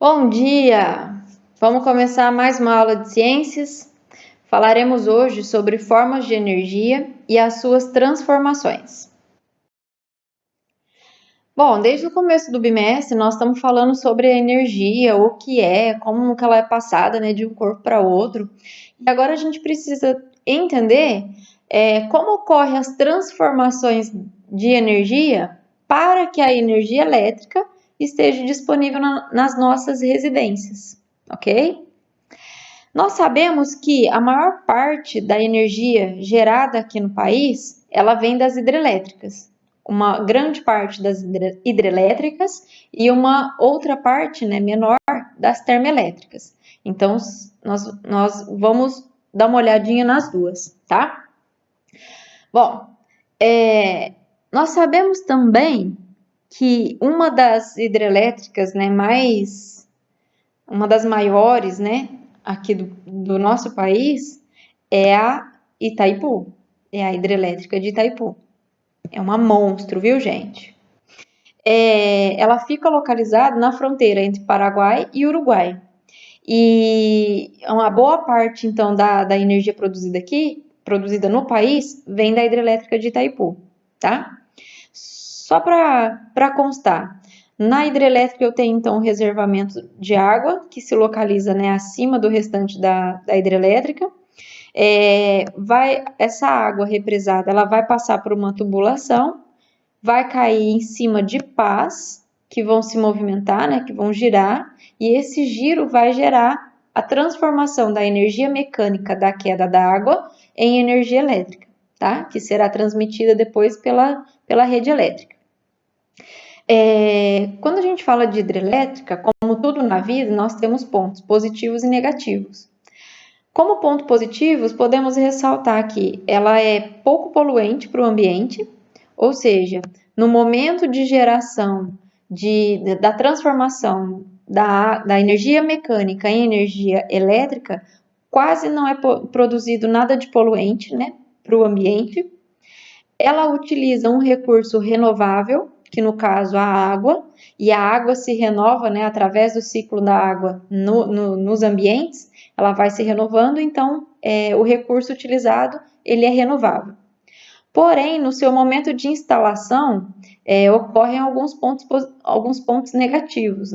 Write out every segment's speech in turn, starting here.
Bom dia! Vamos começar mais uma aula de ciências. Falaremos hoje sobre formas de energia e as suas transformações. Bom, desde o começo do bimestre nós estamos falando sobre a energia, o que é, como que ela é passada, de um corpo para outro. E agora a gente precisa entender como ocorrem as transformações de energia para que a energia elétrica esteja disponível nas nossas residências, ok? Nós sabemos que a maior parte da energia gerada aqui no país, ela vem das hidrelétricas. Uma grande parte das hidrelétricas e uma outra parte, menor, das termoelétricas. Então, nós vamos dar uma olhadinha nas duas, tá? Bom, nós sabemos também que uma das hidrelétricas, uma das maiores, aqui do nosso país, é a Itaipu, é a hidrelétrica de Itaipu. É uma monstro, viu, gente? Ela fica localizada na fronteira entre Paraguai e Uruguai. E uma boa parte, então, da energia produzida aqui, produzida no país, vem da hidrelétrica de Itaipu, tá? Só para constar, na hidrelétrica eu tenho, então, um reservamento de água, que se localiza acima do restante da hidrelétrica. Essa água represada, ela vai passar por uma tubulação, vai cair em cima de pás, que vão se movimentar, que vão girar, e esse giro vai gerar a transformação da energia mecânica da queda da água em energia elétrica, tá? Que será transmitida depois pela rede elétrica. Quando a gente fala de hidrelétrica, como tudo na vida, nós temos pontos positivos e negativos. Como pontos positivos, podemos ressaltar que ela é pouco poluente para o ambiente, ou seja, no momento de geração da transformação da energia mecânica em energia elétrica, quase não é produzido nada de poluente, para o ambiente. Ela utiliza um recurso renovável, que no caso a água, e a água se renova, através do ciclo da água nos ambientes, ela vai se renovando, então o recurso utilizado ele é renovável. Porém, no seu momento de instalação, ocorrem alguns pontos negativos,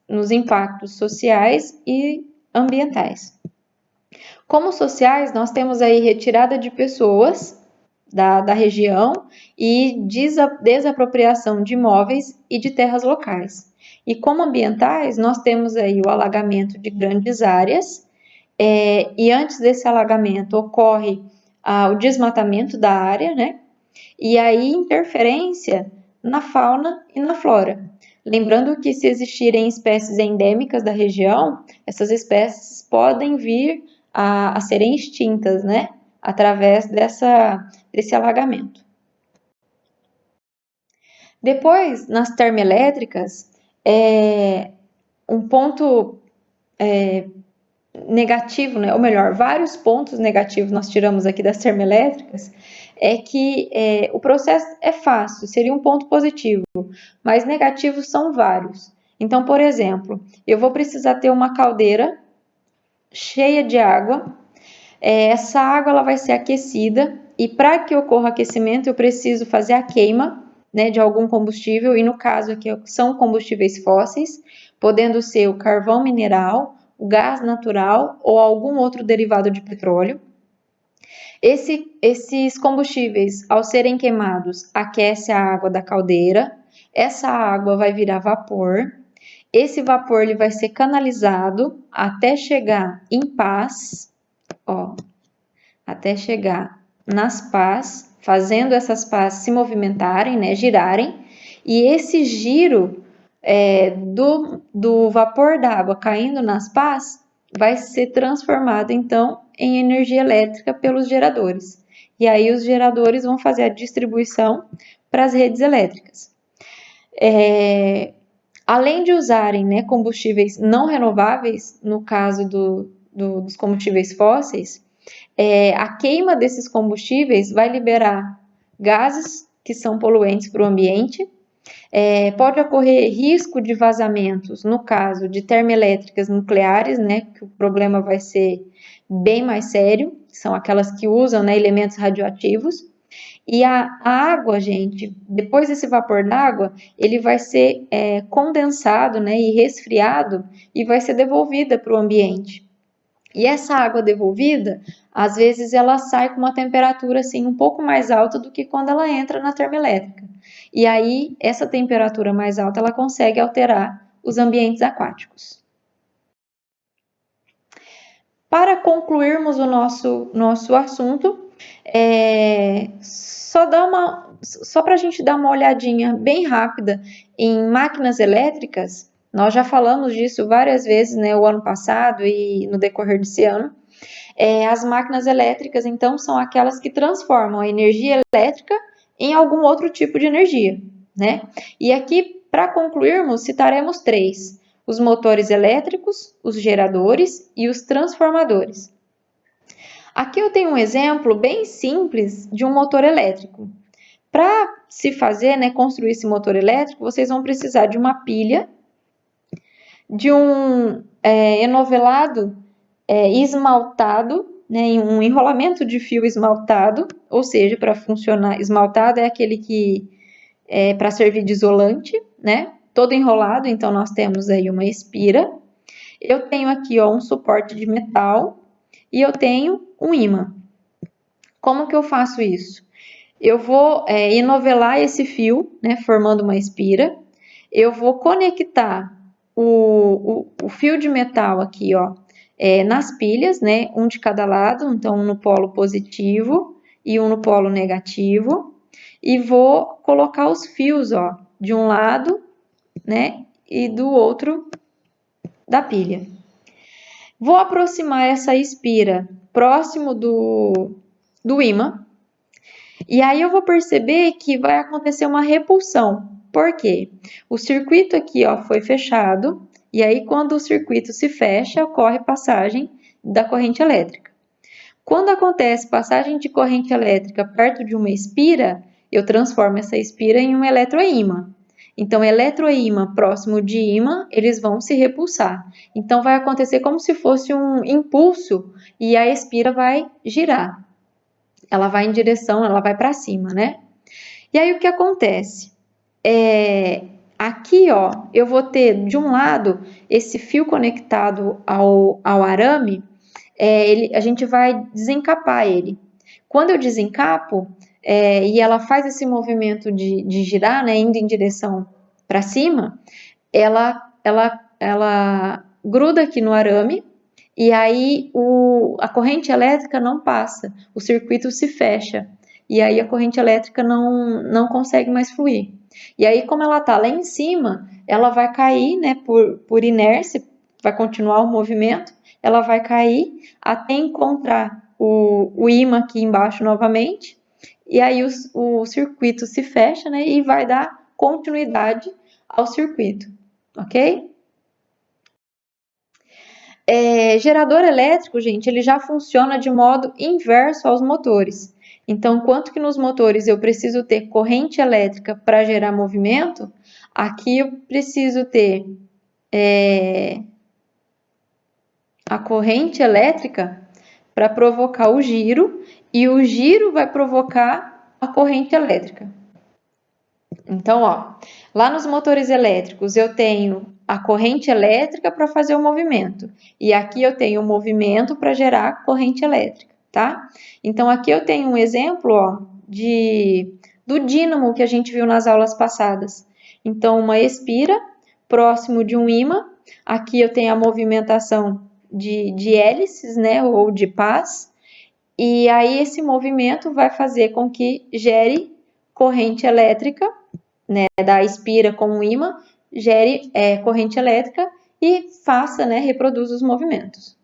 nos impactos sociais e ambientais. Como sociais, nós temos aí retirada de pessoas da região e desapropriação de imóveis e de terras locais. E como ambientais, nós temos aí o alagamento de grandes áreas, e antes desse alagamento ocorre o desmatamento da área, e aí interferência na fauna e na flora. Lembrando que se existirem espécies endêmicas da região, essas espécies podem vir a serem extintas, através desse alagamento. Depois, nas termoelétricas, um ponto negativo, ou melhor, vários pontos negativos nós tiramos aqui das termoelétricas, é que o processo é fácil, seria um ponto positivo, mas negativos são vários. Então, por exemplo, eu vou precisar ter uma caldeira cheia de água, essa água ela vai ser aquecida, e para que ocorra aquecimento eu preciso fazer a queima de algum combustível, e no caso aqui são combustíveis fósseis, podendo ser o carvão mineral, o gás natural ou algum outro derivado de petróleo. Esses combustíveis, ao serem queimados, aquece a água da caldeira, essa água vai virar vapor, esse vapor ele vai ser canalizado até chegar em pás, até chegar nas pás, fazendo essas pás se movimentarem, girarem, e esse giro do vapor d'água caindo nas pás vai ser transformado então em energia elétrica pelos geradores. E aí os geradores vão fazer a distribuição para as redes elétricas. Além de usarem combustíveis não renováveis, no caso dos combustíveis fósseis, a queima desses combustíveis vai liberar gases que são poluentes para o ambiente, Pode ocorrer risco de vazamentos no caso de termoelétricas nucleares, né, que o problema vai ser bem mais sério, são aquelas que usam, né, elementos radioativos. E a água, gente, depois desse vapor d'água, ele vai ser condensado, né, e resfriado e vai ser devolvida para o ambiente. E essa água devolvida, às vezes ela sai com uma temperatura assim um pouco mais alta do que quando ela entra na termoelétrica. E aí essa temperatura mais alta ela consegue alterar os ambientes aquáticos. Para concluirmos o nosso assunto, só para a gente dar uma olhadinha bem rápida em máquinas elétricas, nós já falamos disso várias vezes, né, o ano passado e no decorrer desse ano. As máquinas elétricas, então, são aquelas que transformam a energia elétrica em algum outro tipo de energia, né? E aqui, para concluirmos, citaremos 3: os motores elétricos, os geradores e os transformadores. Aqui eu tenho um exemplo bem simples de um motor elétrico. Para se fazer, né, construir esse motor elétrico, vocês vão precisar de uma pilha, de um enovelado esmaltado, né, um enrolamento de fio esmaltado, ou seja, para funcionar, esmaltado é aquele que é para servir de isolante, né, todo enrolado, então nós temos aí uma espira. Eu tenho aqui um suporte de metal e eu tenho um ímã. Como que eu faço isso? Eu vou enovelar esse fio, né, formando uma espira. Eu vou conectar o fio de metal aqui, nas pilhas, né, um de cada lado, então um no polo positivo e um no polo negativo. E vou colocar os fios, de um lado, né, e do outro da pilha. Vou aproximar essa espira próximo do ímã. E aí eu vou perceber que vai acontecer uma repulsão. Por quê? O circuito aqui, foi fechado, e aí quando o circuito se fecha, ocorre passagem da corrente elétrica. Quando acontece passagem de corrente elétrica perto de uma espira, eu transformo essa espira em um eletroímã. Então, eletroímã próximo de ímã, eles vão se repulsar. Então, vai acontecer como se fosse um impulso e a espira vai girar. Ela vai em direção, ela vai para cima, né? E aí o que acontece? Aqui, eu vou ter de um lado esse fio conectado ao arame, a gente vai desencapar ele. Quando eu desencapo, e ela faz esse movimento de girar, né, indo em direção para cima, ela gruda aqui no arame, e aí a corrente elétrica não passa, o circuito se fecha, e aí a corrente elétrica não consegue mais fluir. E aí, como ela está lá em cima, ela vai cair, né, por inércia, vai continuar o movimento, ela vai cair até encontrar o ímã aqui embaixo novamente, e aí o circuito se fecha, né, e vai dar continuidade ao circuito, ok? Gerador elétrico, gente, ele já funciona de modo inverso aos motores. Então, quanto que nos motores eu preciso ter corrente elétrica para gerar movimento, aqui eu preciso ter a corrente elétrica para provocar o giro, e o giro vai provocar a corrente elétrica. Então, lá nos motores elétricos eu tenho a corrente elétrica para fazer o movimento, e aqui eu tenho o movimento para gerar corrente elétrica, tá? Então, aqui eu tenho um exemplo, do dínamo que a gente viu nas aulas passadas. Então, uma espira próximo de um ímã, aqui eu tenho a movimentação de hélices, né, ou de pás, e aí esse movimento vai fazer com que gere corrente elétrica, né, da espira com o ímã, gere corrente elétrica e faça, né, reproduza os movimentos.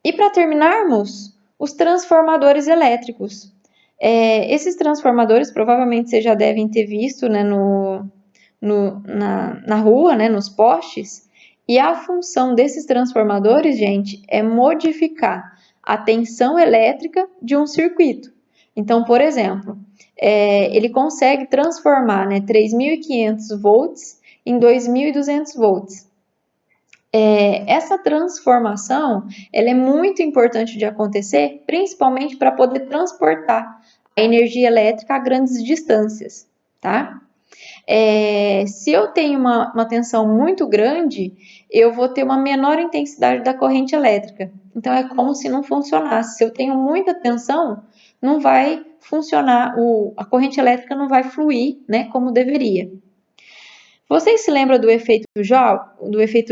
E para terminarmos, os transformadores elétricos. Esses transformadores, provavelmente vocês já devem ter visto, né, na rua, né, nos postes, e a função desses transformadores, gente, é modificar a tensão elétrica de um circuito. Então, por exemplo, ele consegue transformar, né, 3.500 volts em 2.200 volts. Essa transformação, ela é muito importante de acontecer, principalmente para poder transportar a energia elétrica a grandes distâncias, tá? Se eu tenho uma tensão muito grande, eu vou ter uma menor intensidade da corrente elétrica. Então, é como se não funcionasse. Se eu tenho muita tensão, não vai funcionar, a corrente elétrica não vai fluir, né, como deveria. Vocês se lembram do efeito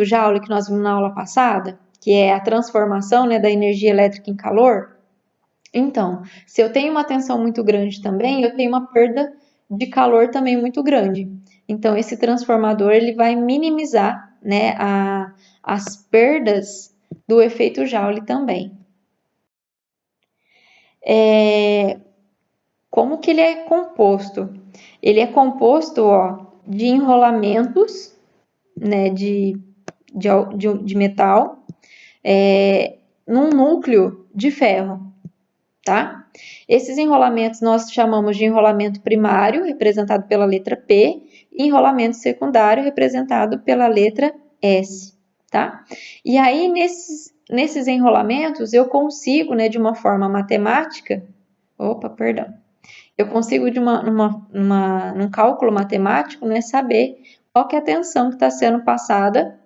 Joule que nós vimos na aula passada? Que é a transformação, né, da energia elétrica em calor? Então, se eu tenho uma tensão muito grande também, eu tenho uma perda de calor também muito grande. Então, esse transformador ele vai minimizar, né, as perdas do efeito Joule também. Como que ele é composto? Ele é composto, de enrolamentos, né, de metal, num núcleo de ferro, tá? Esses enrolamentos nós chamamos de enrolamento primário, representado pela letra P, e enrolamento secundário, representado pela letra S, tá? E aí, nesses enrolamentos, eu consigo, né, de uma forma matemática, eu consigo, num cálculo matemático, né, saber qual que é a tensão que está sendo passada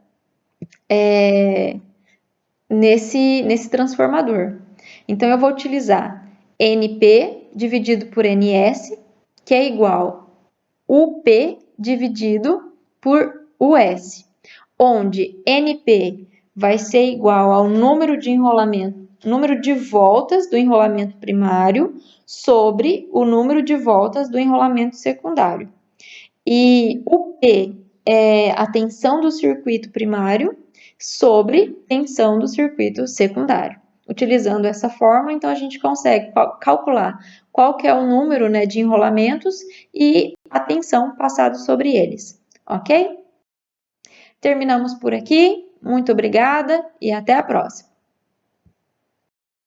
nesse transformador. Então, eu vou utilizar NP dividido por NS, que é igual UP dividido por US, onde NP vai ser igual ao número de voltas do enrolamento primário sobre o número de voltas do enrolamento secundário. E o P é a tensão do circuito primário sobre tensão do circuito secundário. Utilizando essa fórmula, então, a gente consegue calcular qual que é o número, né, de enrolamentos e a tensão passada sobre eles, ok? Terminamos por aqui. Muito obrigada e até a próxima.